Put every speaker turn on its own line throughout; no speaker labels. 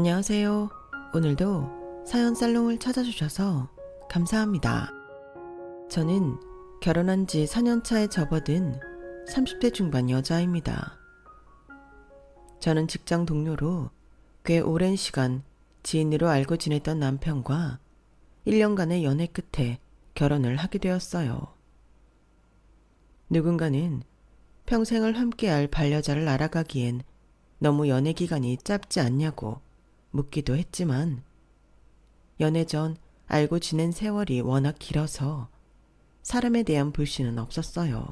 안녕하세요. 오늘도 사연 살롱을 찾아주셔서 감사합니다. 저는 결혼한 지 4년차에 접어든 30대 중반 여자입니다. 저는 직장 동료로 꽤 오랜 시간 지인으로 알고 지냈던 남편과 1년간의 연애 끝에 결혼을 하게 되었어요. 누군가는 평생을 함께할 반려자를 알아가기엔 너무 연애 기간이 짧지 않냐고 묻기도 했지만 연애 전 알고 지낸 세월이 워낙 길어서 사람에 대한 불신은 없었어요.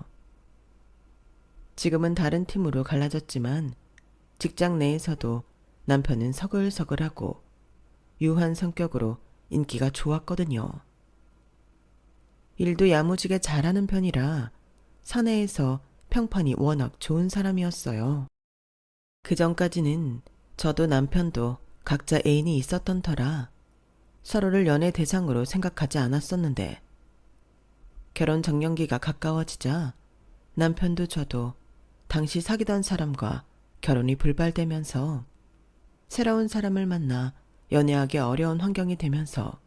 지금은 다른 팀으로 갈라졌지만 직장 내에서도 남편은 서글서글하고 유한 성격으로 인기가 좋았거든요. 일도 야무지게 잘하는 편이라 사내에서 평판이 워낙 좋은 사람이었어요. 그 전까지는 저도 남편도 각자 애인이 있었던 터라 서로를 연애 대상으로 생각하지 않았었는데 결혼 적령기가 가까워지자 남편도 저도 당시 사귀던 사람과 결혼이 불발되면서 새로운 사람을 만나 연애하기 어려운 환경이 되면서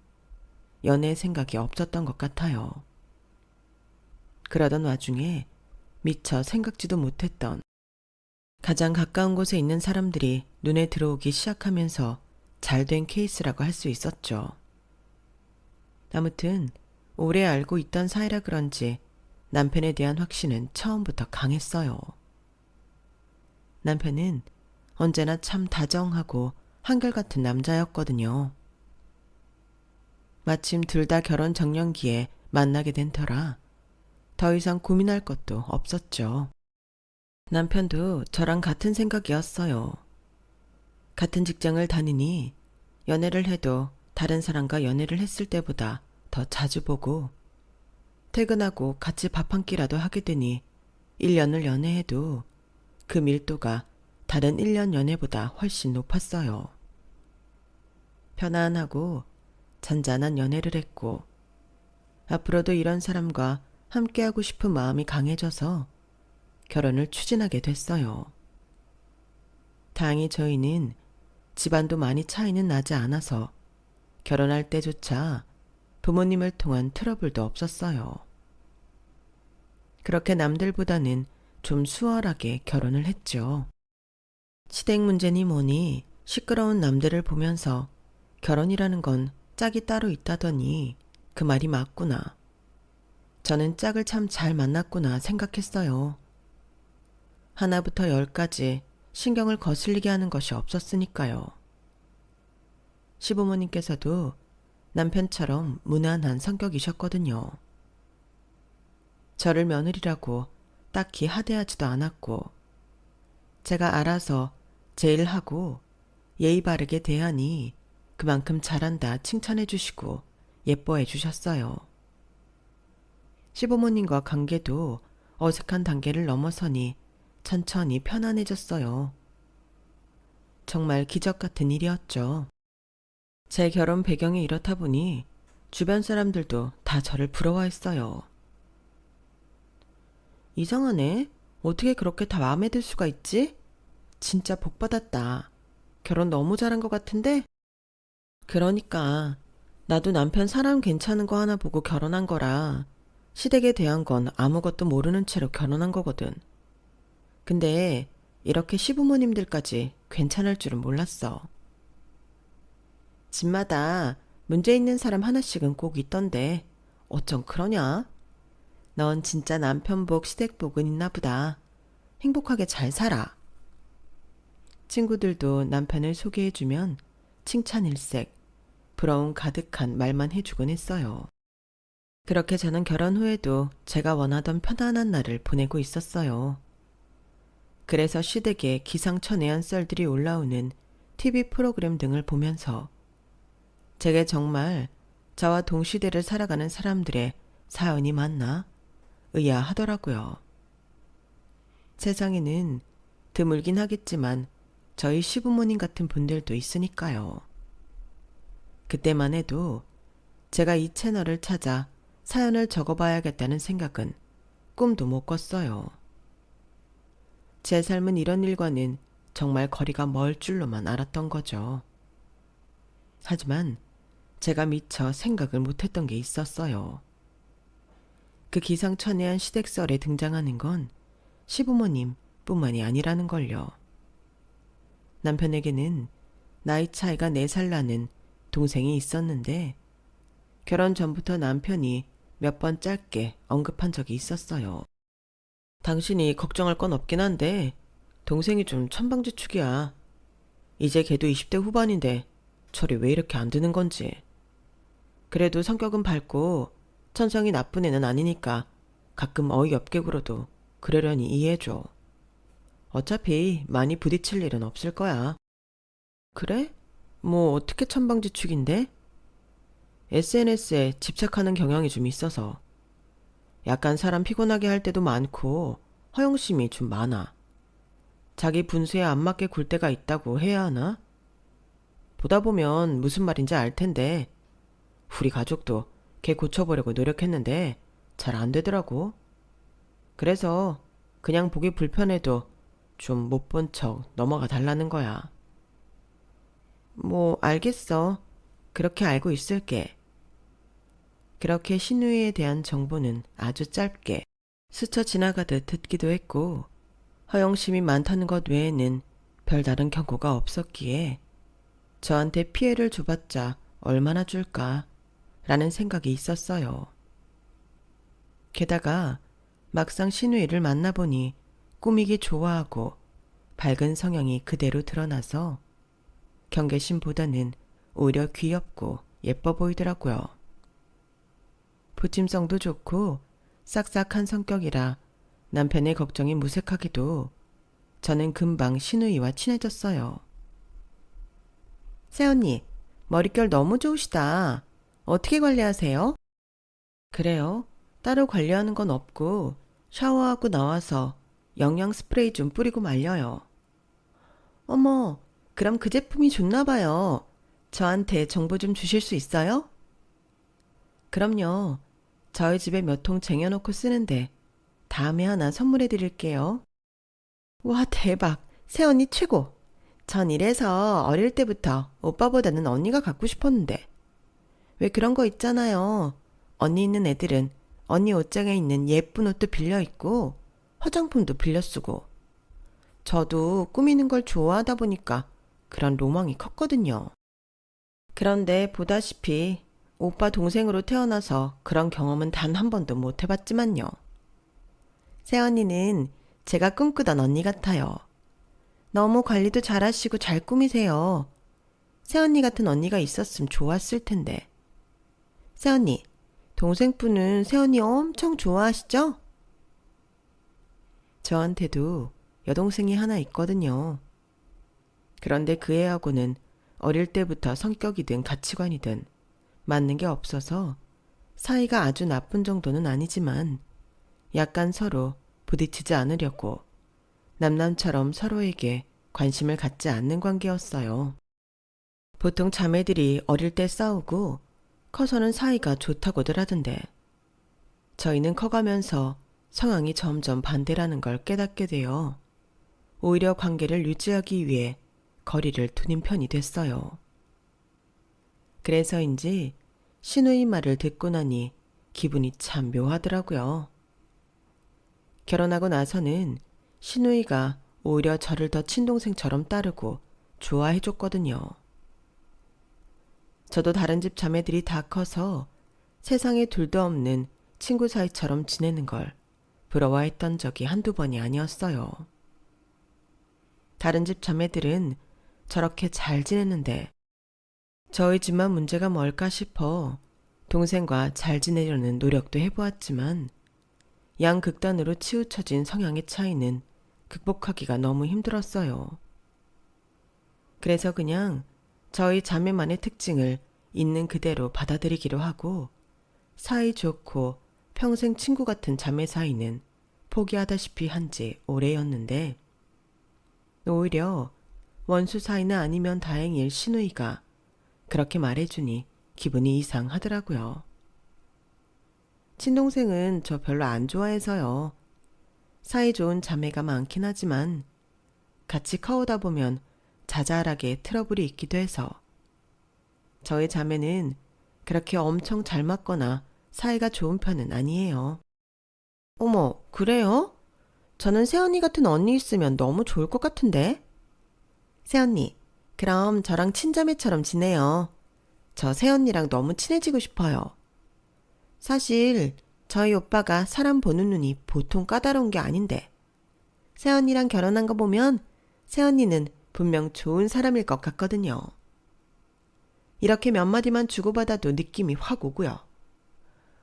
연애 생각이 없었던 것 같아요. 그러던 와중에 미처 생각지도 못했던 가장 가까운 곳에 있는 사람들이 눈에 들어오기 시작하면서 잘된 케이스라고 할 수 있었죠. 아무튼 오래 알고 있던 사이라 그런지 남편에 대한 확신은 처음부터 강했어요. 남편은 언제나 참 다정하고 한결같은 남자였거든요. 마침 둘 다 결혼 적령기에 만나게 된 터라 더 이상 고민할 것도 없었죠. 남편도 저랑 같은 생각이었어요. 같은 직장을 다니니 연애를 해도 다른 사람과 연애를 했을 때보다 더 자주 보고 퇴근하고 같이 밥 한 끼라도 하게 되니 1년을 연애해도 그 밀도가 다른 1년 연애보다 훨씬 높았어요. 편안하고 잔잔한 연애를 했고 앞으로도 이런 사람과 함께하고 싶은 마음이 강해져서 결혼을 추진하게 됐어요. 다행히 저희는 집안도 많이 차이는 나지 않아서 결혼할 때조차 부모님을 통한 트러블도 없었어요. 그렇게 남들보다는 좀 수월하게 결혼을 했죠. 시댁 문제니 뭐니 시끄러운 남들을 보면서 결혼이라는 건 짝이 따로 있다더니 그 말이 맞구나. 저는 짝을 참 잘 만났구나 생각했어요. 하나부터 10까지 신경을 거슬리게 하는 것이 없었으니까요. 시부모님께서도 남편처럼 무난한 성격이셨거든요. 저를 며느리라고 딱히 하대하지도 않았고 제가 알아서 제 일하고 예의 바르게 대하니 그만큼 잘한다 칭찬해 주시고 예뻐해 주셨어요. 시부모님과 관계도 어색한 단계를 넘어서니 천천히 편안해졌어요. 정말 기적 같은 일이었죠. 제 결혼 배경이 이렇다 보니 주변 사람들도 다 저를 부러워했어요. 이상하네. 어떻게 그렇게 다 마음에 들 수가 있지? 진짜 복 받았다. 결혼 너무 잘한 것 같은데? 그러니까 나도 남편 사람 괜찮은 거 하나 보고 결혼한 거라 시댁에 대한 건 아무것도 모르는 채로 결혼한 거거든. 근데 이렇게 시부모님들까지 괜찮을 줄은 몰랐어. 집마다 문제 있는 사람 하나씩은 꼭 있던데 어쩜 그러냐? 넌 진짜 남편 복 시댁 복은 있나 보다. 행복하게 잘 살아. 친구들도 남편을 소개해주면 칭찬일색, 부러움 가득한 말만 해주곤 했어요. 그렇게 저는 결혼 후에도 제가 원하던 편안한 날을 보내고 있었어요. 그래서 시댁에 기상천외한 썰들이 올라오는 TV 프로그램 등을 보면서 제게 정말 저와 동시대를 살아가는 사람들의 사연이 많나 의아하더라고요. 세상에는 드물긴 하겠지만 저희 시부모님 같은 분들도 있으니까요. 그때만 해도 제가 이 채널을 찾아 사연을 적어봐야겠다는 생각은 꿈도 못 꿨어요. 제 삶은 이런 일과는 정말 거리가 멀 줄로만 알았던 거죠. 하지만 제가 미처 생각을 못했던 게 있었어요. 그 기상천외한 시댁설에 등장하는 건 시부모님 뿐만이 아니라는 걸요. 남편에게는 나이 차이가 4살 나는 동생이 있었는데 결혼 전부터 남편이 몇 번 짧게 언급한 적이 있었어요. 당신이 걱정할 건 없긴 한데 동생이 좀 천방지축이야. 이제 걔도 20대 후반인데 철이 왜 이렇게 안 드는 건지. 그래도 성격은 밝고 천성이 나쁜 애는 아니니까 가끔 어이없게 굴어도 그러려니 이해해줘. 어차피 많이 부딪힐 일은 없을 거야. 그래? 뭐 어떻게 천방지축인데? SNS에 집착하는 경향이 좀 있어서 약간 사람 피곤하게 할 때도 많고 허영심이 좀 많아. 자기 분수에 안 맞게 굴 때가 있다고 해야 하나? 보다 보면 무슨 말인지 알 텐데 우리 가족도 걔 고쳐보려고 노력했는데 잘 안 되더라고. 그래서 그냥 보기 불편해도 좀 못 본 척 넘어가 달라는 거야. 뭐 알겠어. 그렇게 알고 있을게. 그렇게 신우이에 대한 정보는 아주 짧게 스쳐 지나가듯 듣기도 했고 허영심이 많다는 것 외에는 별다른 경고가 없었기에 저한테 피해를 줘봤자 얼마나 줄까 라는 생각이 있었어요. 게다가 막상 신우이를 만나보니 꾸미기 좋아하고 밝은 성향이 그대로 드러나서 경계심보다는 오히려 귀엽고 예뻐 보이더라고요. 부침성도 좋고 싹싹한 성격이라 남편의 걱정이 무색하기도 저는 금방 신우이와 친해졌어요. 새언니, 머릿결 너무 좋으시다. 어떻게 관리하세요? 그래요. 따로 관리하는 건 없고 샤워하고 나와서 영양 스프레이 좀 뿌리고 말려요. 어머, 그럼 그 제품이 좋나 봐요. 저한테 정보 좀 주실 수 있어요? 그럼요. 저희 집에 몇 통 쟁여놓고 쓰는데 다음에 하나 선물해 드릴게요. 와, 대박. 새언니 최고. 전 이래서 어릴 때부터 오빠보다는 언니가 갖고 싶었는데. 왜 그런 거 있잖아요. 언니 있는 애들은 언니 옷장에 있는 예쁜 옷도 빌려 입고 화장품도 빌려 쓰고. 저도 꾸미는 걸 좋아하다 보니까 그런 로망이 컸거든요. 그런데 보다시피 오빠 동생으로 태어나서 그런 경험은 단 한 번도 못 해봤지만요. 새언니는 제가 꿈꾸던 언니 같아요. 너무 관리도 잘하시고 잘 꾸미세요. 새언니 같은 언니가 있었으면 좋았을 텐데. 새언니, 동생분은 새언니 엄청 좋아하시죠? 저한테도 여동생이 하나 있거든요. 그런데 그 애하고는 어릴 때부터 성격이든 가치관이든 맞는 게 없어서 사이가 아주 나쁜 정도는 아니지만 약간 서로 부딪히지 않으려고 남남처럼 서로에게 관심을 갖지 않는 관계였어요. 보통 자매들이 어릴 때 싸우고 커서는 사이가 좋다고들 하던데 저희는 커가면서 성향이 점점 반대라는 걸 깨닫게 되어 오히려 관계를 유지하기 위해 거리를 두는 편이 됐어요. 그래서인지 신우이 말을 듣고 나니 기분이 참 묘하더라고요. 결혼하고 나서는 신우이가 오히려 저를 더 친동생처럼 따르고 좋아해줬거든요. 저도 다른 집 자매들이 다 커서 세상에 둘도 없는 친구 사이처럼 지내는 걸 부러워했던 적이 한두 번이 아니었어요. 다른 집 자매들은 저렇게 잘 지내는데 저희 집만 문제가 뭘까 싶어 동생과 잘 지내려는 노력도 해보았지만 양극단으로 치우쳐진 성향의 차이는 극복하기가 너무 힘들었어요. 그래서 그냥 저희 자매만의 특징을 있는 그대로 받아들이기로 하고 사이 좋고 평생 친구 같은 자매 사이는 포기하다시피 한 지 오래였는데 오히려 원수 사이는 아니면 다행일 신우이가 그렇게 말해주니 기분이 이상하더라고요. 친동생은 저 별로 안 좋아해서요. 사이 좋은 자매가 많긴 하지만 같이 커오다 보면 자잘하게 트러블이 있기도 해서 저희 자매는 그렇게 엄청 잘 맞거나 사이가 좋은 편은 아니에요. 어머, 그래요? 저는 새언니 같은 언니 있으면 너무 좋을 것 같은데? 새언니, 그럼 저랑 친자매처럼 지내요. 저 새언니랑 너무 친해지고 싶어요. 사실 저희 오빠가 사람 보는 눈이 보통 까다로운 게 아닌데 새언니랑 결혼한 거 보면 새언니는 분명 좋은 사람일 것 같거든요. 이렇게 몇 마디만 주고받아도 느낌이 확 오고요.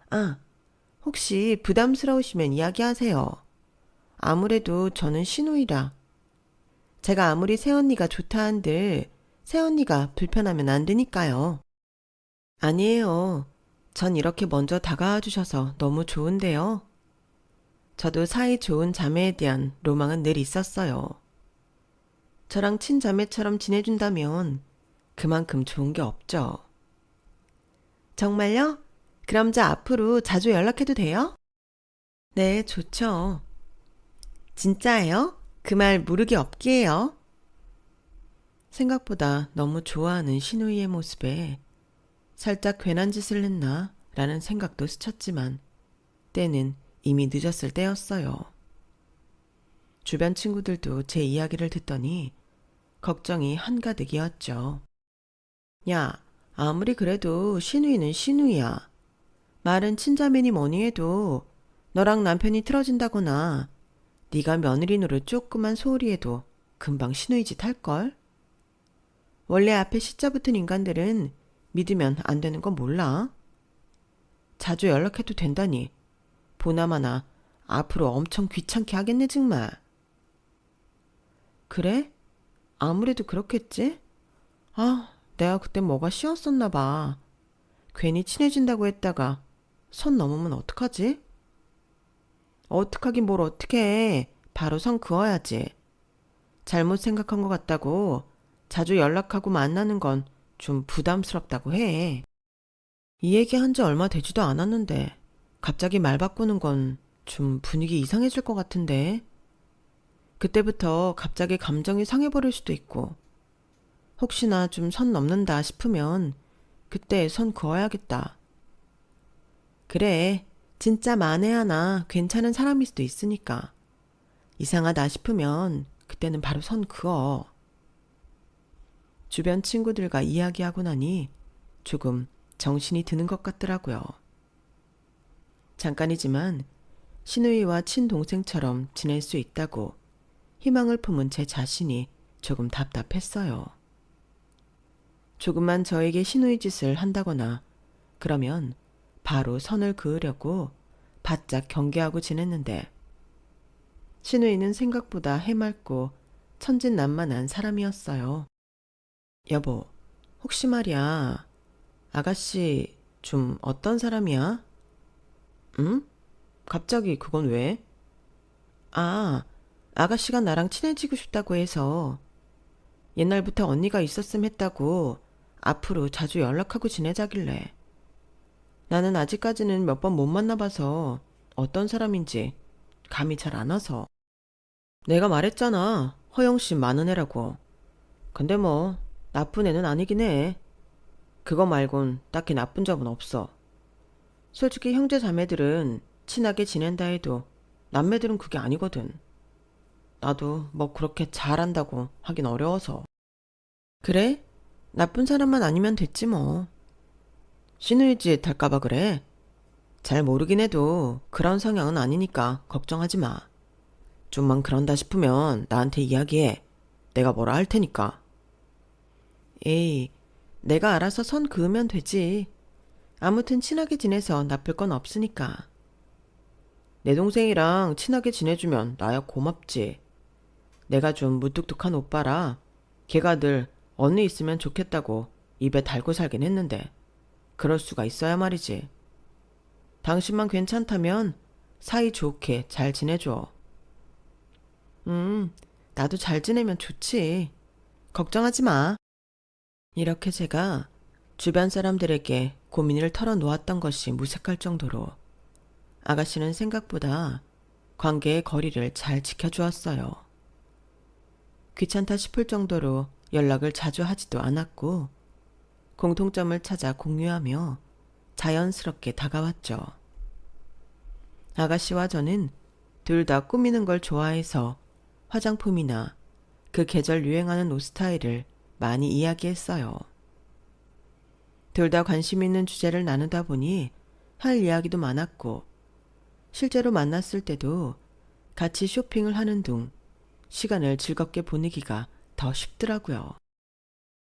아, 혹시 부담스러우시면 이야기하세요. 아무래도 저는 신우이라. 제가 아무리 새언니가 좋다 한들 새언니가 불편하면 안 되니까요. 아니에요. 전 이렇게 먼저 다가와 주셔서 너무 좋은데요. 저도 사이 좋은 자매에 대한 로망은 늘 있었어요. 저랑 친자매처럼 지내준다면 그만큼 좋은 게 없죠. 정말요? 그럼 저 앞으로 자주 연락해도 돼요? 네, 좋죠. 진짜예요? 그 말 모르게 없기에요. 생각보다 너무 좋아하는 신우이의 모습에 살짝 괜한 짓을 했나 라는 생각도 스쳤지만 때는 이미 늦었을 때였어요. 주변 친구들도 제 이야기를 듣더니 걱정이 한가득이었죠. 야, 아무리 그래도 신우이는 신우이야. 말은 친자매니 뭐니 해도 너랑 남편이 틀어진다거나 네가 며느리 노릇 조그만 소홀히 해도 금방 신우이 짓 할걸? 원래 앞에 시자 붙은 인간들은 믿으면 안 되는 건 몰라? 자주 연락해도 된다니 보나마나 앞으로 엄청 귀찮게 하겠네 정말. 그래? 아무래도 그렇겠지? 아, 내가 그때 뭐가 쉬웠었나 봐. 괜히 친해진다고 했다가 선 넘으면 어떡하지? 어떡하긴 뭘 어떡해. 바로 선 그어야지. 잘못 생각한 것 같다고 자주 연락하고 만나는 건 좀 부담스럽다고 해. 이 얘기 한 지 얼마 되지도 않았는데 갑자기 말 바꾸는 건 좀 분위기 이상해질 것 같은데. 그때부터 갑자기 감정이 상해버릴 수도 있고 혹시나 좀 선 넘는다 싶으면 그때 선 그어야겠다. 그래, 진짜 만에 하나 괜찮은 사람일 수도 있으니까. 이상하다 싶으면 그때는 바로 선 그어. 주변 친구들과 이야기하고 나니 조금 정신이 드는 것 같더라고요. 잠깐이지만 신우이와 친동생처럼 지낼 수 있다고 희망을 품은 제 자신이 조금 답답했어요. 조금만 저에게 신우이 짓을 한다거나 그러면 바로 선을 그으려고 바짝 경계하고 지냈는데 신우이는 생각보다 해맑고 천진난만한 사람이었어요. 여보, 혹시 말이야, 아가씨 좀 어떤 사람이야? 응? 갑자기 그건 왜? 아, 아가씨가 나랑 친해지고 싶다고 해서 옛날부터 언니가 있었음 했다고 앞으로 자주 연락하고 지내자길래 나는 아직까지는 몇 번 못 만나봐서 어떤 사람인지 감이 잘 안 와서. 내가 말했잖아. 허영심 많은 애라고. 근데 뭐 나쁜 애는 아니긴 해. 그거 말곤 딱히 나쁜 점은 없어. 솔직히 형제 자매들은 친하게 지낸다 해도 남매들은 그게 아니거든. 나도 뭐 그렇게 잘한다고 하긴 어려워서. 그래? 나쁜 사람만 아니면 됐지 뭐. 신우이 짓 할까봐 그래. 잘 모르긴 해도 그런 성향은 아니니까 걱정하지 마. 좀만 그런다 싶으면 나한테 이야기해. 내가 뭐라 할 테니까. 에이, 내가 알아서 선 그으면 되지. 아무튼 친하게 지내서 나쁠 건 없으니까. 내 동생이랑 친하게 지내주면 나야 고맙지. 내가 좀 무뚝뚝한 오빠라 걔가 늘 언니 있으면 좋겠다고 입에 달고 살긴 했는데 그럴 수가 있어야 말이지. 당신만 괜찮다면 사이 좋게 잘 지내줘. 나도 잘 지내면 좋지. 걱정하지 마. 이렇게 제가 주변 사람들에게 고민을 털어놓았던 것이 무색할 정도로 아가씨는 생각보다 관계의 거리를 잘 지켜주었어요. 귀찮다 싶을 정도로 연락을 자주 하지도 않았고 공통점을 찾아 공유하며 자연스럽게 다가왔죠. 아가씨와 저는 둘 다 꾸미는 걸 좋아해서 화장품이나 그 계절 유행하는 옷 스타일을 많이 이야기했어요. 둘 다 관심 있는 주제를 나누다 보니 할 이야기도 많았고 실제로 만났을 때도 같이 쇼핑을 하는 둥 시간을 즐겁게 보내기가 더 쉽더라고요.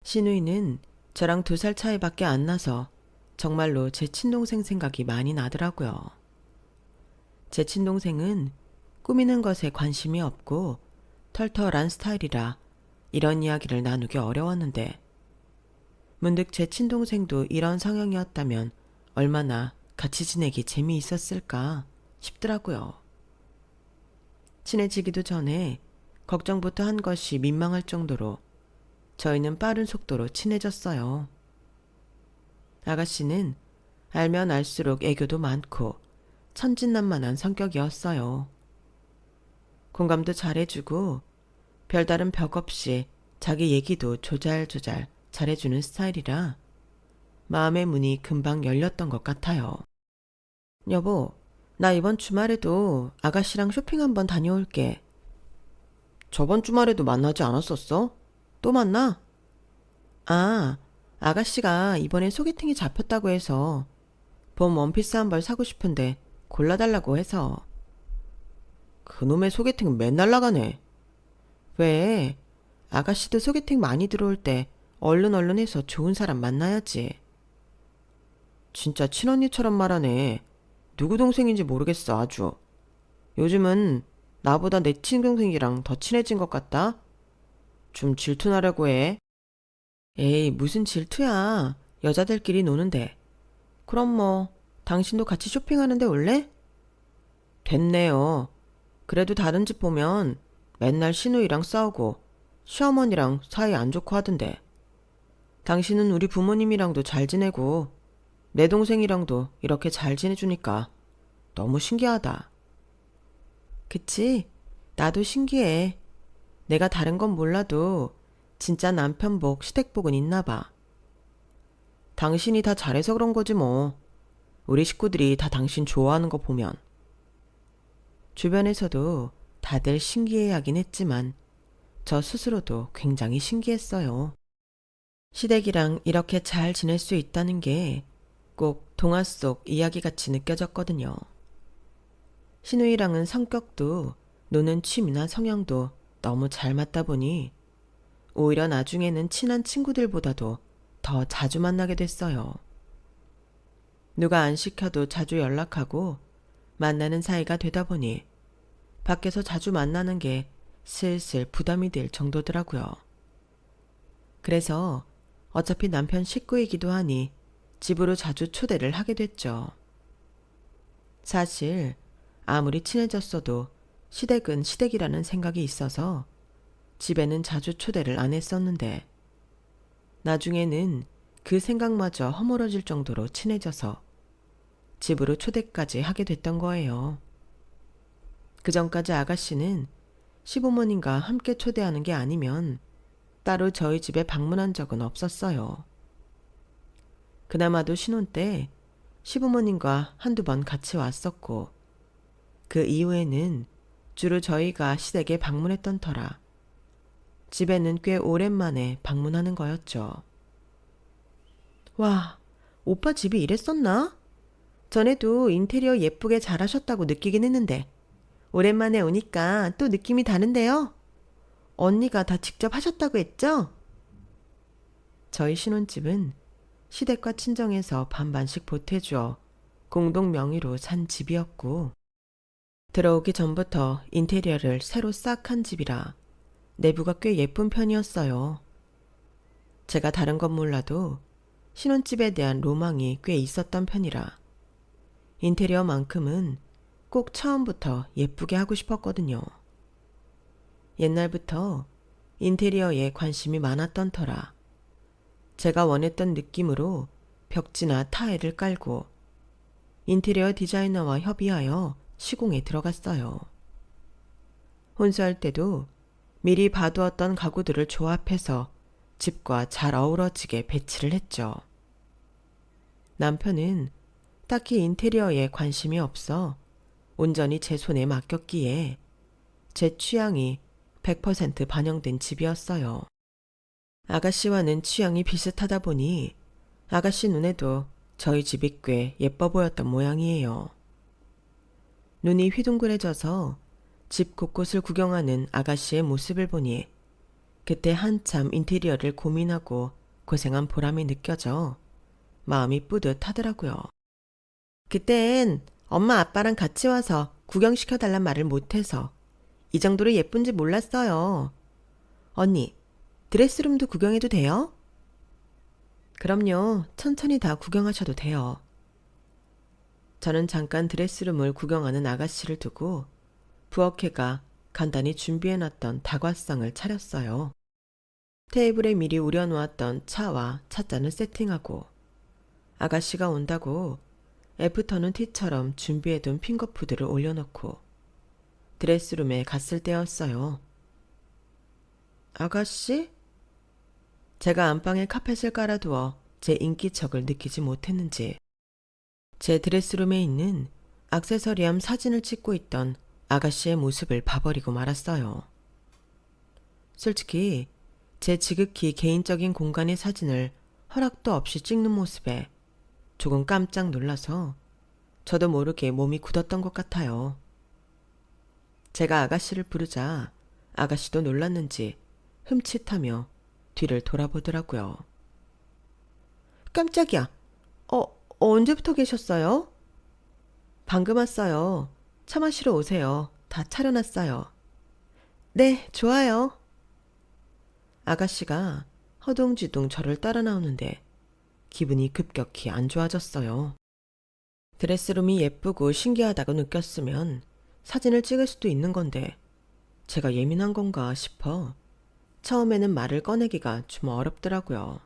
신우이는 저랑 2살 차이밖에 안 나서 정말로 제 친동생 생각이 많이 나더라고요. 제 친동생은 꾸미는 것에 관심이 없고 털털한 스타일이라 이런 이야기를 나누기 어려웠는데 문득 제 친동생도 이런 성향이었다면 얼마나 같이 지내기 재미있었을까 싶더라고요. 친해지기도 전에 걱정부터 한 것이 민망할 정도로 저희는 빠른 속도로 친해졌어요. 아가씨는 알면 알수록 애교도 많고 천진난만한 성격이었어요. 공감도 잘해주고 별다른 벽 없이 자기 얘기도 조잘조잘 잘해주는 스타일이라 마음의 문이 금방 열렸던 것 같아요. 여보, 나 이번 주말에도 아가씨랑 쇼핑 한번 다녀올게. 저번 주말에도 만나지 않았었어? 또 만나? 아, 아가씨가 이번에 소개팅이 잡혔다고 해서 봄 원피스 한 벌 사고 싶은데 골라달라고 해서. 그놈의 소개팅 맨날 나가네. 왜? 아가씨도 소개팅 많이 들어올 때 얼른 해서 좋은 사람 만나야지. 진짜 친언니처럼 말하네. 누구 동생인지 모르겠어 아주. 요즘은 나보다 내 친동생이랑 더 친해진 것 같다? 좀 질투나려고 해. 에이, 무슨 질투야. 여자들끼리 노는데. 그럼 뭐 당신도 같이 쇼핑하는데 올래? 됐네요. 그래도 다른 집 보면 맨날 신우이랑 싸우고 시어머니랑 사이 안 좋고 하던데. 당신은 우리 부모님이랑도 잘 지내고 내 동생이랑도 이렇게 잘 지내주니까 너무 신기하다. 그치? 나도 신기해. 내가 다른 건 몰라도 진짜 남편복, 시댁복은 있나 봐. 당신이 다 잘해서 그런 거지 뭐. 우리 식구들이 다 당신 좋아하는 거 보면. 주변에서도 다들 신기해하긴 했지만 저 스스로도 굉장히 신기했어요. 시댁이랑 이렇게 잘 지낼 수 있다는 게 꼭 동화 속 이야기같이 느껴졌거든요. 신우이랑은 성격도 노는 취미나 성향도 너무 잘 맞다 보니 오히려 나중에는 친한 친구들보다도 더 자주 만나게 됐어요. 누가 안 시켜도 자주 연락하고 만나는 사이가 되다 보니 밖에서 자주 만나는 게 슬슬 부담이 될 정도더라고요. 그래서 어차피 남편 식구이기도 하니 집으로 자주 초대를 하게 됐죠. 사실 아무리 친해졌어도 시댁은 시댁이라는 생각이 있어서 집에는 자주 초대를 안 했었는데 나중에는 그 생각마저 허물어질 정도로 친해져서 집으로 초대까지 하게 됐던 거예요. 그전까지 아가씨는 시부모님과 함께 초대하는 게 아니면 따로 저희 집에 방문한 적은 없었어요. 그나마도 신혼 때 시부모님과 한두 번 같이 왔었고 그 이후에는 주로 저희가 시댁에 방문했던 터라 집에는 꽤 오랜만에 방문하는 거였죠. 와, 오빠 집이 이랬었나? 전에도 인테리어 예쁘게 잘하셨다고 느끼긴 했는데 오랜만에 오니까 또 느낌이 다른데요? 언니가 다 직접 하셨다고 했죠? 저희 신혼집은 시댁과 친정에서 반반씩 보태주어 공동 명의로 산 집이었고 들어오기 전부터 인테리어를 새로 싹 한 집이라 내부가 꽤 예쁜 편이었어요. 제가 다른 건 몰라도 신혼집에 대한 로망이 꽤 있었던 편이라 인테리어만큼은 꼭 처음부터 예쁘게 하고 싶었거든요. 옛날부터 인테리어에 관심이 많았던 터라 제가 원했던 느낌으로 벽지나 타일을 깔고 인테리어 디자이너와 협의하여 시공에 들어갔어요. 혼수할 때도 미리 봐두었던 가구들을 조합해서 집과 잘 어우러지게 배치를 했죠. 남편은 딱히 인테리어에 관심이 없어 온전히 제 손에 맡겼기에 제 취향이 100% 반영된 집이었어요. 아가씨와는 취향이 비슷하다 보니 아가씨 눈에도 저희 집이 꽤 예뻐 보였던 모양이에요. 눈이 휘둥그레져서 집 곳곳을 구경하는 아가씨의 모습을 보니 그때 한참 인테리어를 고민하고 고생한 보람이 느껴져 마음이 뿌듯하더라고요. 그땐 엄마 아빠랑 같이 와서 구경시켜달란 말을 못해서 이 정도로 예쁜지 몰랐어요. 언니, 드레스룸도 구경해도 돼요? 그럼요. 천천히 다 구경하셔도 돼요. 저는 잠깐 드레스룸을 구경하는 아가씨를 두고 부엌에가 간단히 준비해놨던 다과상을 차렸어요. 테이블에 미리 우려놓았던 차와 찻잔을 세팅하고 아가씨가 온다고 애프터눈 티처럼 준비해둔 핑거푸드를 올려놓고 드레스룸에 갔을 때였어요. 아가씨? 제가 안방에 카펫을 깔아두어 제 인기척을 느끼지 못했는지 제 드레스룸에 있는 액세서리함 사진을 찍고 있던 아가씨의 모습을 봐버리고 말았어요. 솔직히 제 지극히 개인적인 공간의 사진을 허락도 없이 찍는 모습에 조금 깜짝 놀라서 저도 모르게 몸이 굳었던 것 같아요. 제가 아가씨를 부르자 아가씨도 놀랐는지 흠칫하며 뒤를 돌아보더라고요. 깜짝이야. 언제부터 계셨어요? 방금 왔어요. 차 마시러 오세요. 다 차려놨어요. 네, 좋아요. 아가씨가 허둥지둥 저를 따라 나오는데 기분이 급격히 안 좋아졌어요. 드레스룸이 예쁘고 신기하다고 느꼈으면 사진을 찍을 수도 있는 건데 제가 예민한 건가 싶어 처음에는 말을 꺼내기가 좀 어렵더라고요.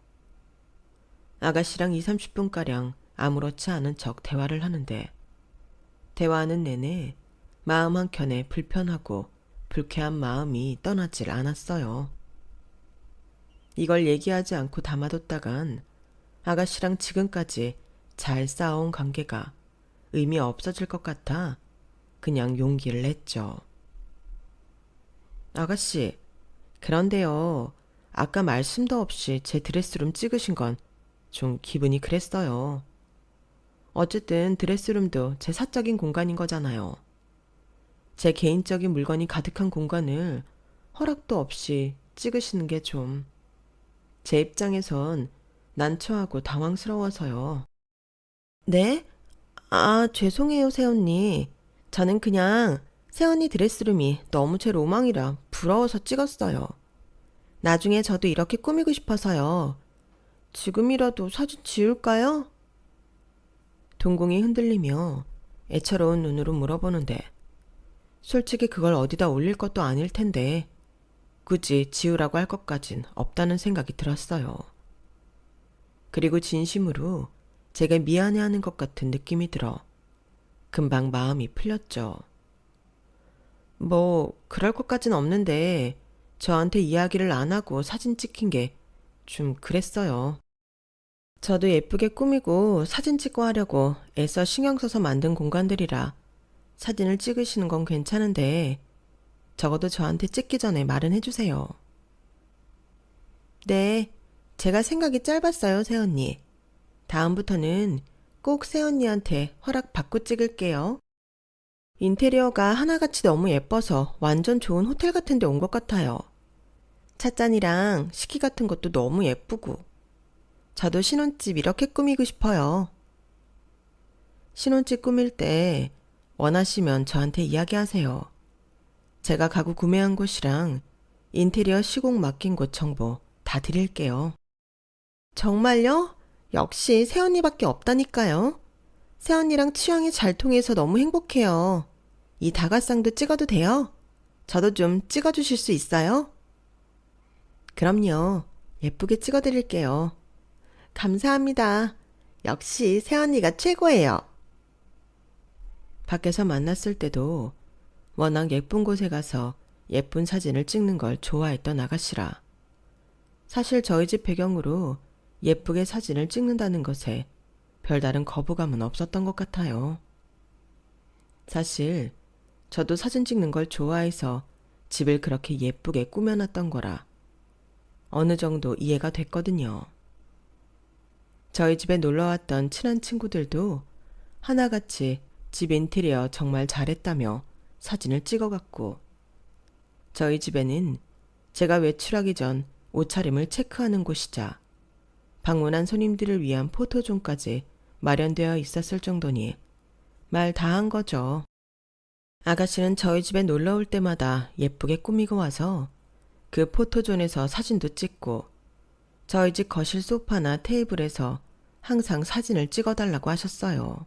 아가씨랑 20, 30분가량 아무렇지 않은 척 대화를 하는데 대화하는 내내 마음 한켠에 불편하고 불쾌한 마음이 떠나질 않았어요. 이걸 얘기하지 않고 담아뒀다간 아가씨랑 지금까지 잘 쌓아온 관계가 의미 없어질 것 같아 그냥 용기를 냈죠. 아가씨, 그런데요. 아까 말씀도 없이 제 드레스룸 찍으신 건 좀 기분이 그랬어요. 어쨌든 드레스룸도 제 사적인 공간인 거잖아요. 제 개인적인 물건이 가득한 공간을 허락도 없이 찍으시는 게 좀 제 입장에선 난처하고 당황스러워서요. 네? 죄송해요, 새언니. 저는 그냥 새언니 드레스룸이 너무 제 로망이라 부러워서 찍었어요. 나중에 저도 이렇게 꾸미고 싶어서요. 지금이라도 사진 지울까요? 동공이 흔들리며 애처로운 눈으로 물어보는데 솔직히 그걸 어디다 올릴 것도 아닐 텐데 굳이 지우라고 할 것까진 없다는 생각이 들었어요. 그리고 진심으로 제가 미안해하는 것 같은 느낌이 들어 금방 마음이 풀렸죠. 그럴 것까진 없는데 저한테 이야기를 안 하고 사진 찍힌 게 좀 그랬어요. 저도 예쁘게 꾸미고 사진 찍고 하려고 애써 신경 써서 만든 공간들이라 사진을 찍으시는 건 괜찮은데 적어도 저한테 찍기 전에 말은 해주세요. 네, 제가 생각이 짧았어요, 새언니. 다음부터는 꼭 새언니한테 허락 받고 찍을게요. 인테리어가 하나같이 너무 예뻐서 완전 좋은 호텔 같은 데 온 것 같아요. 찻잔이랑 식기 같은 것도 너무 예쁘고 저도 신혼집 이렇게 꾸미고 싶어요. 신혼집 꾸밀 때 원하시면 저한테 이야기하세요. 제가 가구 구매한 곳이랑 인테리어 시공 맡긴 곳 정보 다 드릴게요. 정말요? 역시 새언니밖에 없다니까요. 새언니랑 취향이 잘 통해서 너무 행복해요. 이 다과상도 찍어도 돼요? 저도 좀 찍어주실 수 있어요? 그럼요. 예쁘게 찍어드릴게요. 감사합니다. 역시 새언니가 최고예요. 밖에서 만났을 때도 워낙 예쁜 곳에 가서 예쁜 사진을 찍는 걸 좋아했던 아가씨라 사실 저희 집 배경으로 예쁘게 사진을 찍는다는 것에 별다른 거부감은 없었던 것 같아요. 사실 저도 사진 찍는 걸 좋아해서 집을 그렇게 예쁘게 꾸며놨던 거라 어느 정도 이해가 됐거든요. 저희 집에 놀러왔던 친한 친구들도 하나같이 집 인테리어 정말 잘했다며 사진을 찍어갔고, 저희 집에는 제가 외출하기 전 옷차림을 체크하는 곳이자 방문한 손님들을 위한 포토존까지 마련되어 있었을 정도니 말 다 한 거죠. 아가씨는 저희 집에 놀러 올 때마다 예쁘게 꾸미고 와서 그 포토존에서 사진도 찍고 저희 집 거실 소파나 테이블에서 항상 사진을 찍어달라고 하셨어요.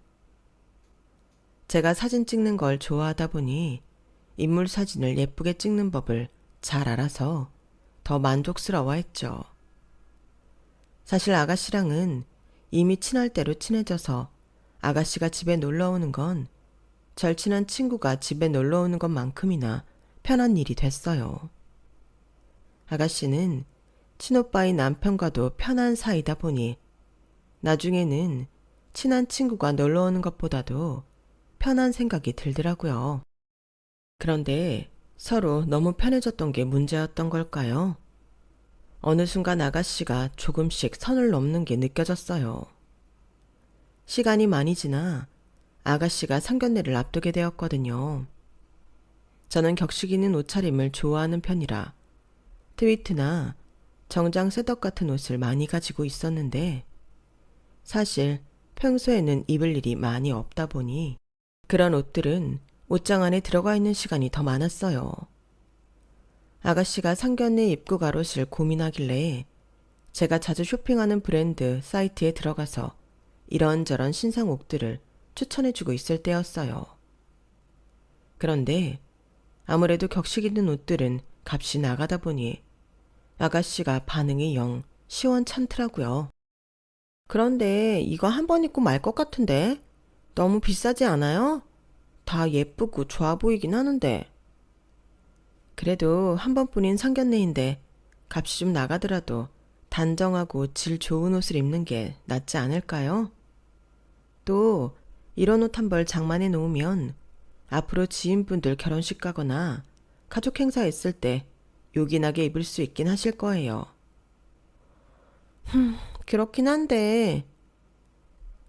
제가 사진 찍는 걸 좋아하다 보니 인물 사진을 예쁘게 찍는 법을 잘 알아서 더 만족스러워했죠. 사실 아가씨랑은 이미 친할 대로 친해져서 아가씨가 집에 놀러 오는 건 절친한 친구가 집에 놀러 오는 것만큼이나 편한 일이 됐어요. 아가씨는 친오빠인 남편과도 편한 사이다 보니 나중에는 친한 친구가 놀러 오는 것보다도 편한 생각이 들더라고요. 그런데 서로 너무 편해졌던 게 문제였던 걸까요? 어느 순간 아가씨가 조금씩 선을 넘는 게 느껴졌어요. 시간이 많이 지나 아가씨가 상견례를 앞두게 되었거든요. 저는 격식 있는 옷차림을 좋아하는 편이라 트위트나 정장 셋업 같은 옷을 많이 가지고 있었는데 사실 평소에는 입을 일이 많이 없다 보니 그런 옷들은 옷장 안에 들어가 있는 시간이 더 많았어요. 아가씨가 상견례 입고 갈 옷을 고민하길래 제가 자주 쇼핑하는 브랜드 사이트에 들어가서 이런저런 신상 옷들을 추천해주고 있을 때였어요. 그런데 아무래도 격식 있는 옷들은 값이 나가다 보니 아가씨가 반응이 영 시원찮더라고요. 그런데 이거 한 번 입고 말 것 같은데 너무 비싸지 않아요? 다 예쁘고 좋아 보이긴 하는데. 그래도 한 번뿐인 상견례인데 값이 좀 나가더라도 단정하고 질 좋은 옷을 입는 게 낫지 않을까요? 또 이런 옷 한 벌 장만해 놓으면 앞으로 지인분들 결혼식 가거나 가족 행사 있을 때 요긴하게 입을 수 있긴 하실 거예요. 그렇긴 한데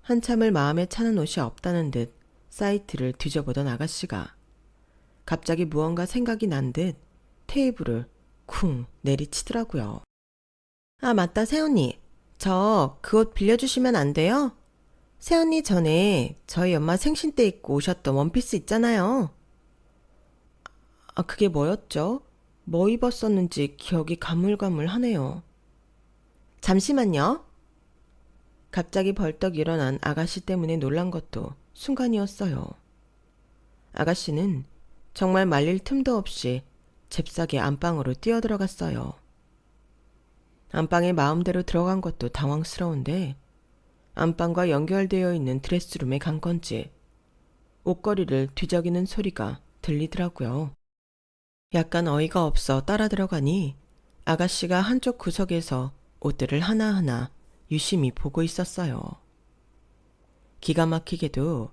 한참을 마음에 차는 옷이 없다는 듯 사이트를 뒤져보던 아가씨가 갑자기 무언가 생각이 난 듯 테이블을 쿵 내리치더라고요. 아, 맞다, 새언니. 저 그 옷 빌려주시면 안 돼요? 새언니 전에 저희 엄마 생신 때 입고 오셨던 원피스 있잖아요. 아, 그게 뭐였죠? 뭐 입었었는지 기억이 가물가물하네요. 잠시만요. 갑자기 벌떡 일어난 아가씨 때문에 놀란 것도 순간이었어요. 아가씨는 정말 말릴 틈도 없이 잽싸게 안방으로 뛰어들어갔어요. 안방에 마음대로 들어간 것도 당황스러운데 안방과 연결되어 있는 드레스룸에 간 건지 옷걸이를 뒤적이는 소리가 들리더라고요. 약간 어이가 없어 따라 들어가니 아가씨가 한쪽 구석에서 옷들을 하나하나 유심히 보고 있었어요. 기가 막히게도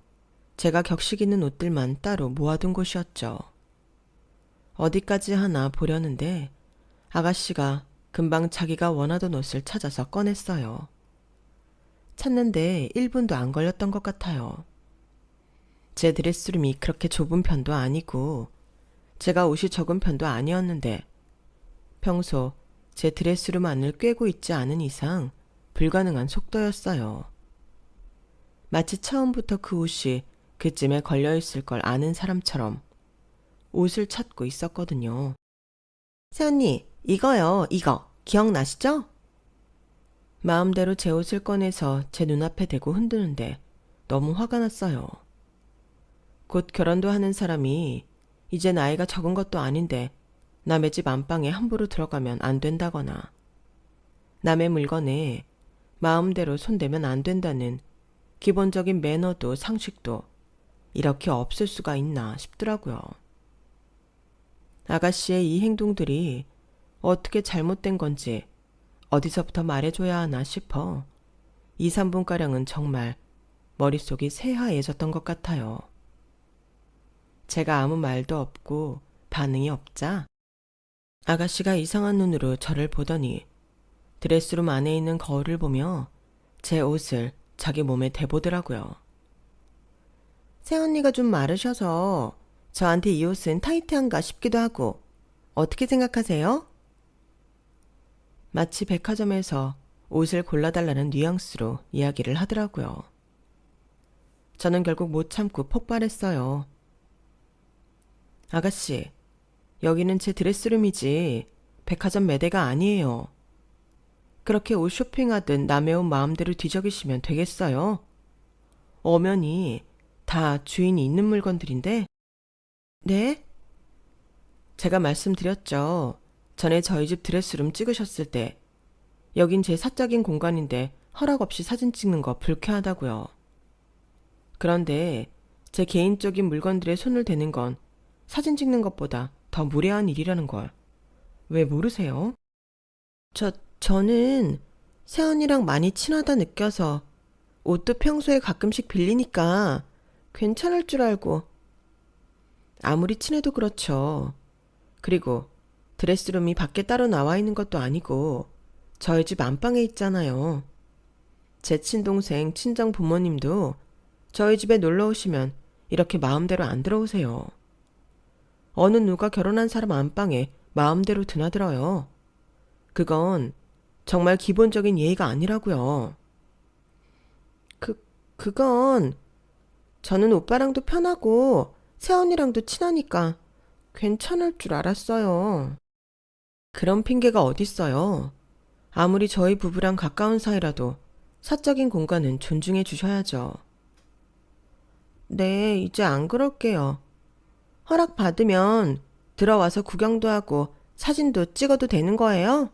제가 격식 있는 옷들만 따로 모아둔 곳이었죠. 어디까지 하나 보려는데 아가씨가 금방 자기가 원하던 옷을 찾아서 꺼냈어요. 찾는데 1분도 안 걸렸던 것 같아요. 제 드레스룸이 그렇게 좁은 편도 아니고 제가 옷이 적은 편도 아니었는데 평소 제 드레스룸 안을 꿰고 있지 않은 이상 불가능한 속도였어요. 마치 처음부터 그 옷이 그쯤에 걸려있을 걸 아는 사람처럼 옷을 찾고 있었거든요. 새언니, 이거요, 이거. 기억나시죠? 마음대로 제 옷을 꺼내서 제 눈앞에 대고 흔드는데 너무 화가 났어요. 곧 결혼도 하는 사람이 이제 나이가 적은 것도 아닌데 남의 집 안방에 함부로 들어가면 안 된다거나 남의 물건에 마음대로 손대면 안 된다는 기본적인 매너도 상식도 이렇게 없을 수가 있나 싶더라고요. 아가씨의 이 행동들이 어떻게 잘못된 건지 어디서부터 말해줘야 하나 싶어 2, 3분가량은 정말 머릿속이 새하얘졌던 것 같아요. 제가 아무 말도 없고 반응이 없자 아가씨가 이상한 눈으로 저를 보더니 드레스룸 안에 있는 거울을 보며 제 옷을 자기 몸에 대보더라고요. 새언니가 좀 마르셔서 저한테 이 옷은 타이트한가 싶기도 하고 어떻게 생각하세요? 마치 백화점에서 옷을 골라달라는 뉘앙스로 이야기를 하더라고요. 저는 결국 못 참고 폭발했어요. 아가씨, 여기는 제 드레스룸이지 백화점 매대가 아니에요. 그렇게 옷 쇼핑하듯 남의 옷 마음대로 뒤적이시면 되겠어요? 엄연히 다 주인이 있는 물건들인데. 네? 제가 말씀드렸죠. 전에 저희 집 드레스룸 찍으셨을 때 여긴 제 사적인 공간인데 허락 없이 사진 찍는 거 불쾌하다고요. 그런데 제 개인적인 물건들에 손을 대는 건 사진 찍는 것보다 더 무례한 일이라는 걸 왜 모르세요? 저는 새언니랑 많이 친하다 느껴서 옷도 평소에 가끔씩 빌리니까 괜찮을 줄 알고. 아무리 친해도 그렇죠. 그리고 드레스룸이 밖에 따로 나와 있는 것도 아니고 저희 집 안방에 있잖아요. 제 친동생, 친정 부모님도 저희 집에 놀러 오시면 이렇게 마음대로 안 들어오세요. 어느 누가 결혼한 사람 안방에 마음대로 드나들어요. 그건 정말 기본적인 예의가 아니라고요. 그건 저는 오빠랑도 편하고 새언니랑도 친하니까 괜찮을 줄 알았어요. 그런 핑계가 어딨어요. 아무리 저희 부부랑 가까운 사이라도 사적인 공간은 존중해 주셔야죠. 네, 이제 안 그럴게요. 허락 받으면 들어와서 구경도 하고 사진도 찍어도 되는 거예요?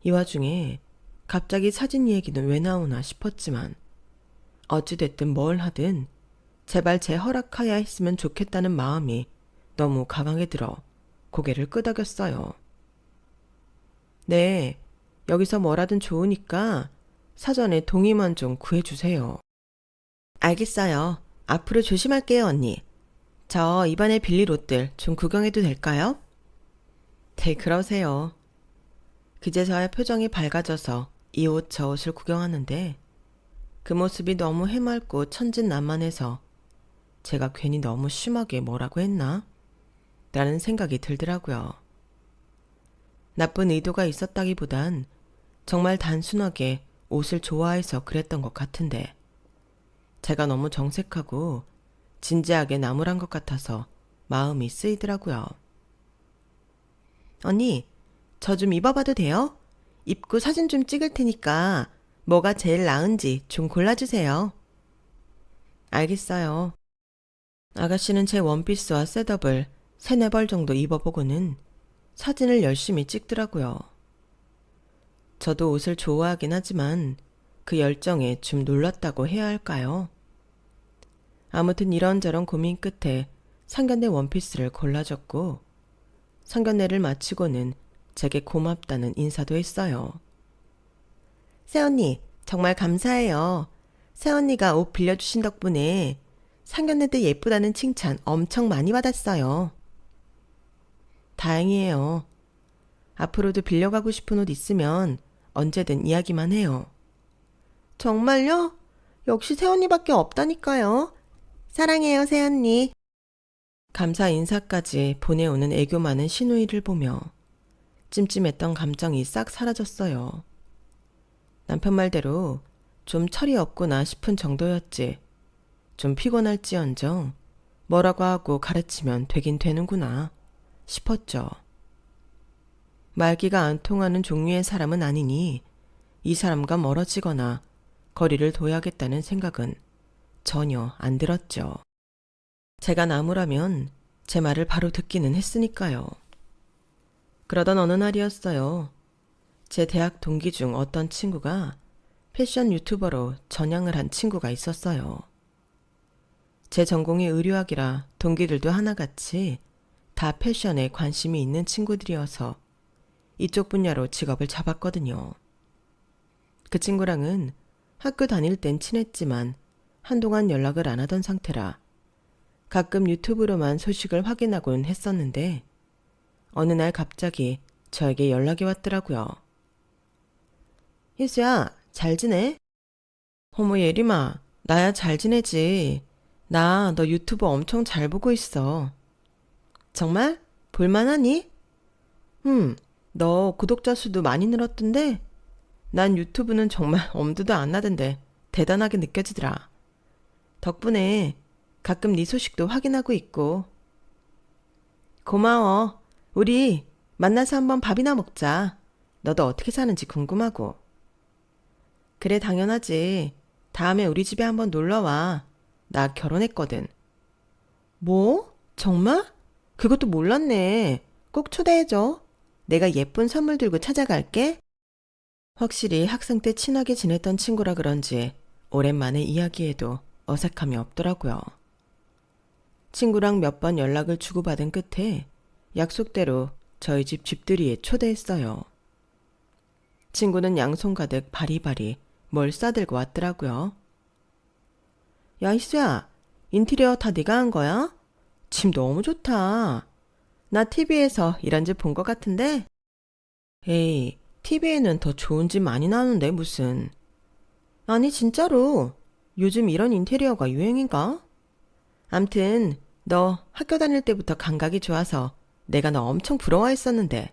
이 와중에 갑자기 사진 얘기는 왜 나오나 싶었지만 어찌됐든 뭘 하든 제발 제 허락하야 했으면 좋겠다는 마음이 너무 강하게 들어 고개를 끄덕였어요. 네, 여기서 뭐라든 좋으니까 사전에 동의만 좀 구해주세요. 알겠어요. 앞으로 조심할게요, 언니. 저 이번에 빌릴 옷들 좀 구경해도 될까요? 네, 그러세요. 그제서야 표정이 밝아져서 이 옷 저 옷을 구경하는데 그 모습이 너무 해맑고 천진난만해서 제가 괜히 너무 심하게 뭐라고 했나? 라는 생각이 들더라고요. 나쁜 의도가 있었다기보단 정말 단순하게 옷을 좋아해서 그랬던 것 같은데 제가 너무 정색하고 진지하게 나무란 것 같아서 마음이 쓰이더라고요. 언니, 저 좀 입어봐도 돼요? 입고 사진 좀 찍을 테니까 뭐가 제일 나은지 좀 골라주세요. 알겠어요. 아가씨는 제 원피스와 셋업을 3-4벌 정도 입어보고는 사진을 열심히 찍더라고요. 저도 옷을 좋아하긴 하지만 그 열정에 좀 놀랐다고 해야 할까요? 아무튼 이런저런 고민 끝에 상견례 원피스를 골라줬고 상견례를 마치고는 제게 고맙다는 인사도 했어요. 새언니, 정말 감사해요. 새언니가 옷 빌려주신 덕분에 상견례 때 예쁘다는 칭찬 엄청 많이 받았어요. 다행이에요. 앞으로도 빌려가고 싶은 옷 있으면 언제든 이야기만 해요. 정말요? 역시 새언니밖에 없다니까요. 사랑해요, 새언니. 감사 인사까지 보내오는 애교 많은 시누이를 보며 찜찜했던 감정이 싹 사라졌어요. 남편 말대로 좀 철이 없구나 싶은 정도였지. 좀 피곤할지언정 뭐라고 하고 가르치면 되긴 되는구나 싶었죠. 말귀가 안 통하는 종류의 사람은 아니니 이 사람과 멀어지거나 거리를 둬야겠다는 생각은 전혀 안 들었죠. 제가 나무라면 제 말을 바로 듣기는 했으니까요. 그러던 어느 날이었어요. 제 대학 동기 중 어떤 친구가 패션 유튜버로 전향을 한 친구가 있었어요. 제 전공이 의류학이라 동기들도 하나같이 다 패션에 관심이 있는 친구들이어서 이쪽 분야로 직업을 잡았거든요. 그 친구랑은 학교 다닐 땐 친했지만 한동안 연락을 안 하던 상태라 가끔 유튜브로만 소식을 확인하곤 했었는데 어느 날 갑자기 저에게 연락이 왔더라고요. 희수야, 잘 지내? 어머 예림아, 나야 잘 지내지. 나 너 유튜브 엄청 잘 보고 있어. 정말? 볼만하니? 너 구독자 수도 많이 늘었던데? 난 유튜브는 정말 엄두도 안 나던데 대단하게 느껴지더라. 덕분에 가끔 네 소식도 확인하고 있고. 고마워. 우리 만나서 한번 밥이나 먹자. 너도 어떻게 사는지 궁금하고. 그래, 당연하지. 다음에 우리 집에 한번 놀러와. 나 결혼했거든. 뭐? 정말? 그것도 몰랐네. 꼭 초대해줘. 내가 예쁜 선물 들고 찾아갈게. 확실히 학생 때 친하게 지냈던 친구라 그런지 오랜만에 이야기해도 어색함이 없더라고요. 친구랑 몇 번 연락을 주고받은 끝에 약속대로 저희 집 집들이에 초대했어요. 친구는 양손 가득 바리바리 뭘 싸들고 왔더라고요. 야, 희수야, 인테리어 다 네가 한 거야? 집 너무 좋다. 나 TV에서 이런 집 본 것 같은데? 에이, TV에는 더 좋은 집 많이 나오는데 무슨. 아니 진짜로. 요즘 이런 인테리어가 유행인가? 암튼 너 학교 다닐 때부터 감각이 좋아서 내가 너 엄청 부러워했었는데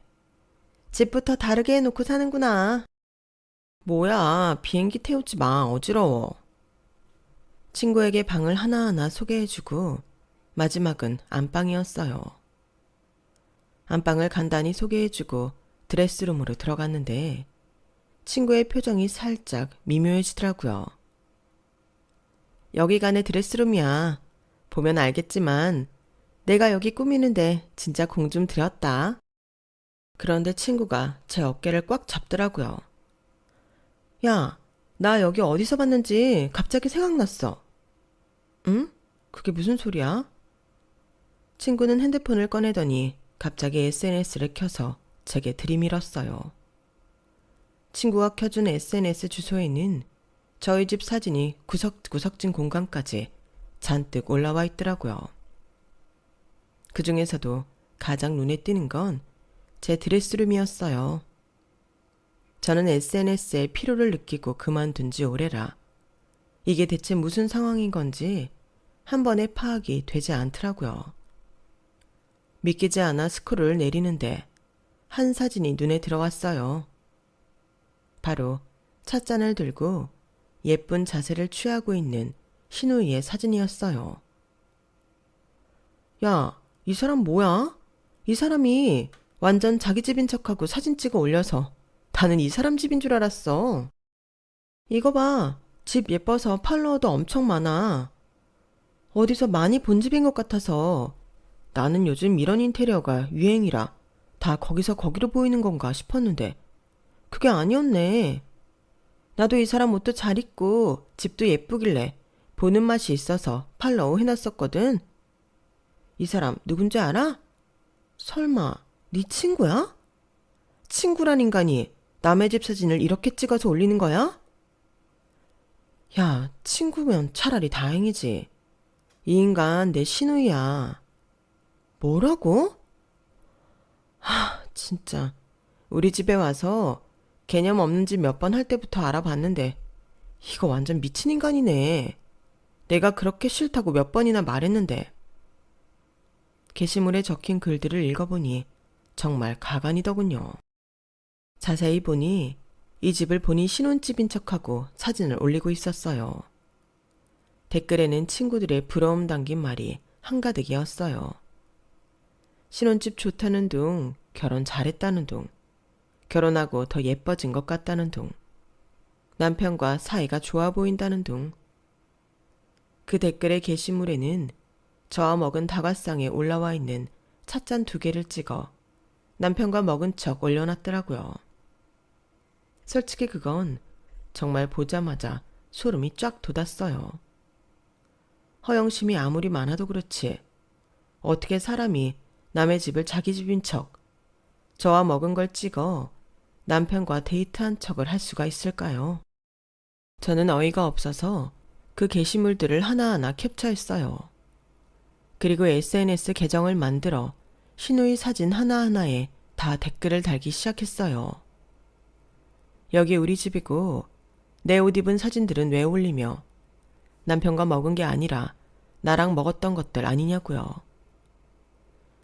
집부터 다르게 해놓고 사는구나. 뭐야, 비행기 태우지 마. 어지러워. 친구에게 방을 하나하나 소개해주고 마지막은 안방이었어요. 안방을 간단히 소개해주고 드레스룸으로 들어갔는데 친구의 표정이 살짝 미묘해지더라고요. 여기가 내 드레스룸이야. 보면 알겠지만 내가 여기 꾸미는데 진짜 공 좀 들였다. 그런데 친구가 제 어깨를 꽉 잡더라고요. 야, 나 여기 어디서 봤는지 갑자기 생각났어. 응? 그게 무슨 소리야? 친구는 핸드폰을 꺼내더니 갑자기 SNS를 켜서 제게 들이밀었어요. 친구가 켜준 SNS 주소에는 저희 집 사진이 구석구석진 공간까지 잔뜩 올라와 있더라고요. 그 중에서도 가장 눈에 띄는 건 제 드레스룸이었어요. 저는 SNS에 피로를 느끼고 그만둔 지 오래라 이게 대체 무슨 상황인 건지 한 번에 파악이 되지 않더라고요. 믿기지 않아 스크롤을 내리는데 한 사진이 눈에 들어왔어요. 바로 찻잔을 들고 예쁜 자세를 취하고 있는 신우이의 사진이었어요. 야, 이 사람 뭐야? 이 사람이 완전 자기 집인 척하고 사진 찍어 올려서 나는 이 사람 집인 줄 알았어. 이거 봐. 집 예뻐서 팔로워도 엄청 많아. 어디서 많이 본 집인 것 같아서 나는 요즘 이런 인테리어가 유행이라 다 거기서 거기로 보이는 건가 싶었는데 그게 아니었네. 나도 이 사람 옷도 잘 입고 집도 예쁘길래 보는 맛이 있어서 팔로우 해놨었거든. 이 사람 누군지 알아? 설마 네 친구야? 친구란 인간이 남의 집 사진을 이렇게 찍어서 올리는 거야? 야, 친구면 차라리 다행이지. 이 인간 내 시누이야. 뭐라고? 진짜 우리 집에 와서 개념 없는 짓 몇 번 할 때부터 알아봤는데 이거 완전 미친 인간이네. 내가 그렇게 싫다고 몇 번이나 말했는데. 게시물에 적힌 글들을 읽어보니 정말 가관이더군요. 자세히 보니 이 집을 본인 신혼집인 척하고 사진을 올리고 있었어요. 댓글에는 친구들의 부러움 담긴 말이 한가득이었어요. 신혼집 좋다는 둥, 결혼 잘했다는 둥, 결혼하고 더 예뻐진 것 같다는 둥, 남편과 사이가 좋아 보인다는 둥. 그 댓글의 게시물에는 저와 먹은 다과상에 올라와 있는 찻잔 2개를 찍어 남편과 먹은 척 올려놨더라고요. 솔직히 그건 정말 보자마자 소름이 쫙 돋았어요. 허영심이 아무리 많아도 그렇지 어떻게 사람이 남의 집을 자기 집인 척 저와 먹은 걸 찍어 남편과 데이트한 척을 할 수가 있을까요? 저는 어이가 없어서 그 게시물들을 하나하나 캡처했어요. 그리고 SNS 계정을 만들어 시누이 사진 하나하나에 다 댓글을 달기 시작했어요. 여기 우리 집이고 내 옷 입은 사진들은 왜 올리며 남편과 먹은 게 아니라 나랑 먹었던 것들 아니냐고요.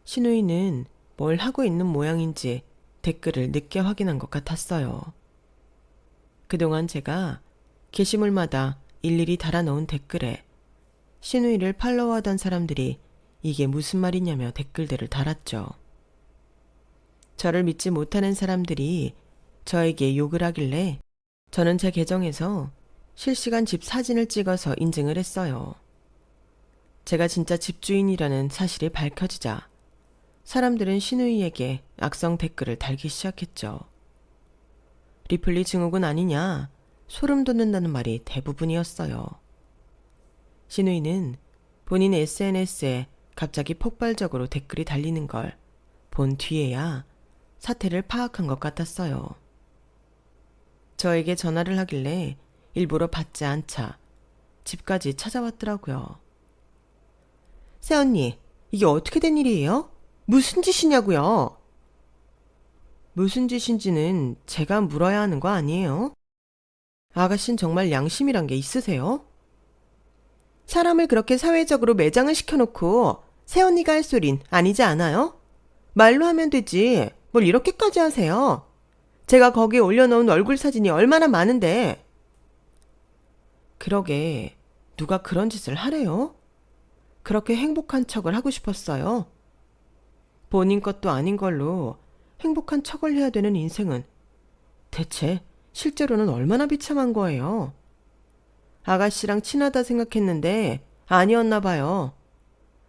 시누이는 뭘 하고 있는 모양인지 댓글을 늦게 확인한 것 같았어요. 그동안 제가 게시물마다 일일이 달아놓은 댓글에 시누이를 팔로우하던 사람들이 이게 무슨 말이냐며 댓글들을 달았죠. 저를 믿지 못하는 사람들이 저에게 욕을 하길래 저는 제 계정에서 실시간 집 사진을 찍어서 인증을 했어요. 제가 진짜 집주인이라는 사실이 밝혀지자 사람들은 시누이에게 악성 댓글을 달기 시작했죠. 리플리 증후군 아니냐, 소름 돋는다는 말이 대부분이었어요. 시누이는 본인 SNS에 갑자기 폭발적으로 댓글이 달리는 걸 본 뒤에야 사태를 파악한 것 같았어요. 저에게 전화를 하길래 일부러 받지 않자 집까지 찾아왔더라고요. 새언니, 이게 어떻게 된 일이에요? 무슨 짓이냐고요? 무슨 짓인지는 제가 물어야 하는 거 아니에요? 아가씨는 정말 양심이란 게 있으세요? 사람을 그렇게 사회적으로 매장을 시켜놓고 새언니가 할 소린 아니지 않아요? 말로 하면 되지 뭘 이렇게까지 하세요? 제가 거기에 올려놓은 얼굴 사진이 얼마나 많은데. 그러게 누가 그런 짓을 하래요? 그렇게 행복한 척을 하고 싶었어요. 본인 것도 아닌 걸로 행복한 척을 해야 되는 인생은 대체 실제로는 얼마나 비참한 거예요. 아가씨랑 친하다 생각했는데 아니었나 봐요.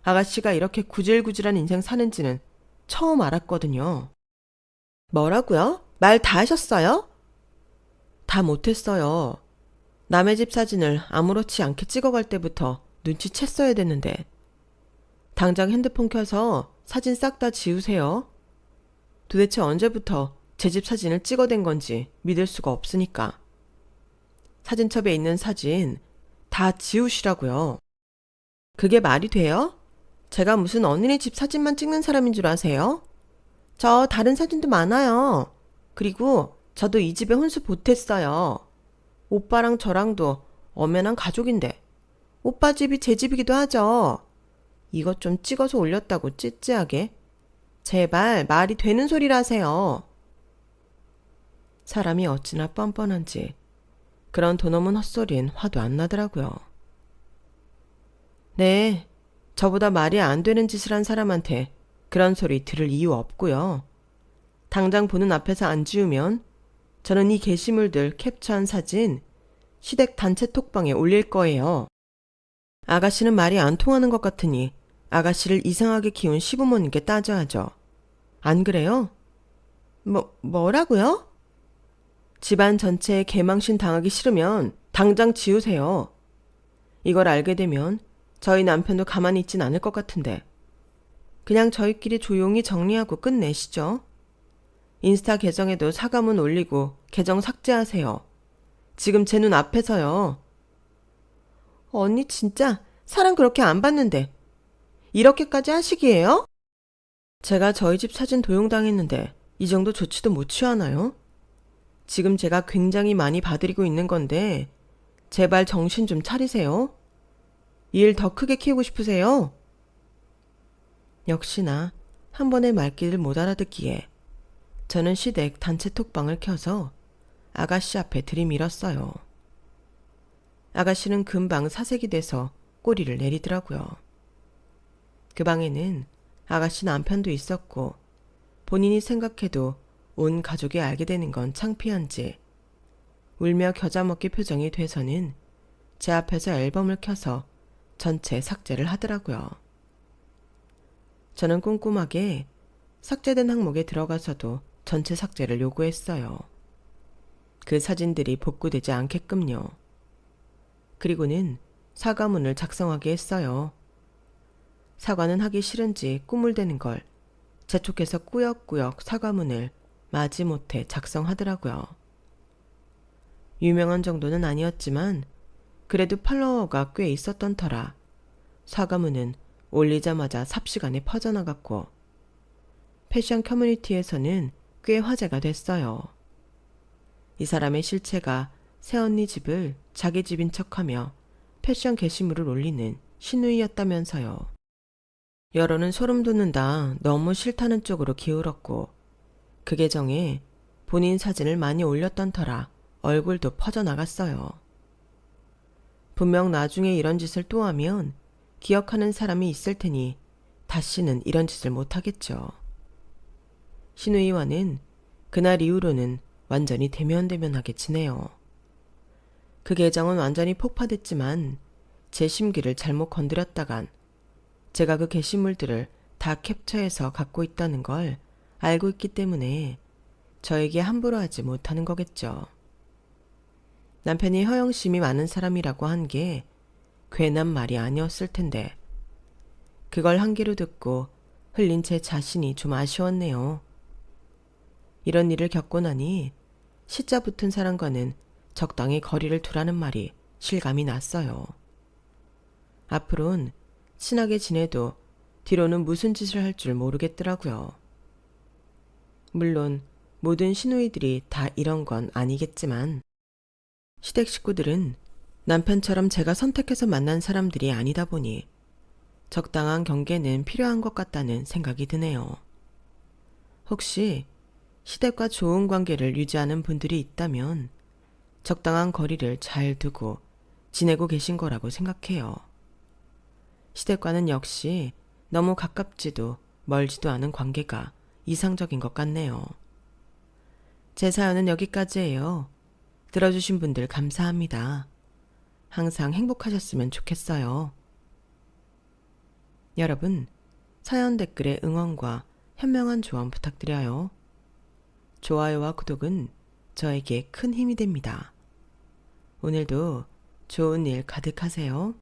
아가씨가 이렇게 구질구질한 인생 사는지는 처음 알았거든요. 뭐라고요? 말 다 하셨어요? 다 못했어요. 남의 집 사진을 아무렇지 않게 찍어갈 때부터 눈치챘어야 됐는데. 당장 핸드폰 켜서 사진 싹 다 지우세요. 도대체 언제부터 제 집 사진을 찍어댄 건지 믿을 수가 없으니까. 사진첩에 있는 사진 다 지우시라고요. 그게 말이 돼요? 제가 무슨 언니네 집 사진만 찍는 사람인 줄 아세요? 저 다른 사진도 많아요. 그리고 저도 이 집에 혼수 보탰어요. 오빠랑 저랑도 엄연한 가족인데 오빠 집이 제 집이기도 하죠. 이것 좀 찍어서 올렸다고 찌찌하게. 제발 말이 되는 소리를 하세요. 사람이 어찌나 뻔뻔한지 그런 도넘은 헛소리엔 화도 안 나더라고요. 네, 저보다 말이 안 되는 짓을 한 사람한테 그런 소리 들을 이유 없고요. 당장 보는 앞에서 안 지우면 저는 이 게시물들 캡처한 사진 시댁 단체 톡방에 올릴 거예요. 아가씨는 말이 안 통하는 것 같으니 아가씨를 이상하게 키운 시부모님께 따져야죠. 안 그래요? 뭐라고요? 집안 전체에 개망신 당하기 싫으면 당장 지우세요. 이걸 알게 되면 저희 남편도 가만히 있진 않을 것 같은데 그냥 저희끼리 조용히 정리하고 끝내시죠. 인스타 계정에도 사과문 올리고 계정 삭제하세요. 지금 제 눈 앞에서요. 언니 진짜 사람 그렇게 안 봤는데 이렇게까지 하시기에요? 제가 저희 집 사진 도용당했는데 이 정도 조치도 못 취하나요? 지금 제가 굉장히 많이 봐드리고 있는 건데 제발 정신 좀 차리세요. 일 더 크게 키우고 싶으세요? 역시나 한 번의 말귀를 못 알아듣기에 저는 시댁 단체 톡방을 켜서 아가씨 앞에 들이밀었어요. 아가씨는 금방 사색이 돼서 꼬리를 내리더라고요. 그 방에는 아가씨 남편도 있었고 본인이 생각해도 온 가족이 알게 되는 건 창피한지 울며 겨자먹기 표정이 돼서는 제 앞에서 앨범을 켜서 전체 삭제를 하더라고요. 저는 꼼꼼하게 삭제된 항목에 들어가서도 전체 삭제를 요구했어요. 그 사진들이 복구되지 않게끔요. 그리고는 사과문을 작성하게 했어요. 사과는 하기 싫은지 꾸물대는 걸 재촉해서 꾸역꾸역 사과문을 마지못해 작성하더라고요. 유명한 정도는 아니었지만 그래도 팔로워가 꽤 있었던 터라 사과문은 올리자마자 삽시간에 퍼져나갔고 패션 커뮤니티에서는 꽤 화제가 됐어요. 이 사람의 실체가 새언니 집을 자기 집인 척하며 패션 게시물을 올리는 신우이였다면서요. 여론은 소름 돋는다 너무 싫다는 쪽으로 기울었고 그 계정에 본인 사진을 많이 올렸던 터라 얼굴도 퍼져나갔어요. 분명 나중에 이런 짓을 또 하면 기억하는 사람이 있을 테니 다시는 이런 짓을 못하겠죠. 신우이와는 그날 이후로는 완전히 대면대면하게 지내요. 그 계정은 완전히 폭파됐지만 제 심기를 잘못 건드렸다간 제가 그 게시물들을 다 캡처해서 갖고 있다는 걸 알고 있기 때문에 저에게 함부로 하지 못하는 거겠죠. 남편이 허영심이 많은 사람이라고 한 게 괜한 말이 아니었을 텐데 그걸 한 귀로 듣고 흘린 제 자신이 좀 아쉬웠네요. 이런 일을 겪고 나니 시자 붙은 사람과는 적당히 거리를 두라는 말이 실감이 났어요. 앞으론 친하게 지내도 뒤로는 무슨 짓을 할 줄 모르겠더라고요. 물론 모든 시누이들이 다 이런 건 아니겠지만 시댁 식구들은 남편처럼 제가 선택해서 만난 사람들이 아니다 보니 적당한 경계는 필요한 것 같다는 생각이 드네요. 혹시 시댁과 좋은 관계를 유지하는 분들이 있다면 적당한 거리를 잘 두고 지내고 계신 거라고 생각해요. 시댁과는 역시 너무 가깝지도 멀지도 않은 관계가 이상적인 것 같네요. 제 사연은 여기까지예요. 들어주신 분들 감사합니다. 항상 행복하셨으면 좋겠어요. 여러분, 사연 댓글에 응원과 현명한 조언 부탁드려요. 좋아요와 구독은 저에게 큰 힘이 됩니다. 오늘도 좋은 일 가득하세요.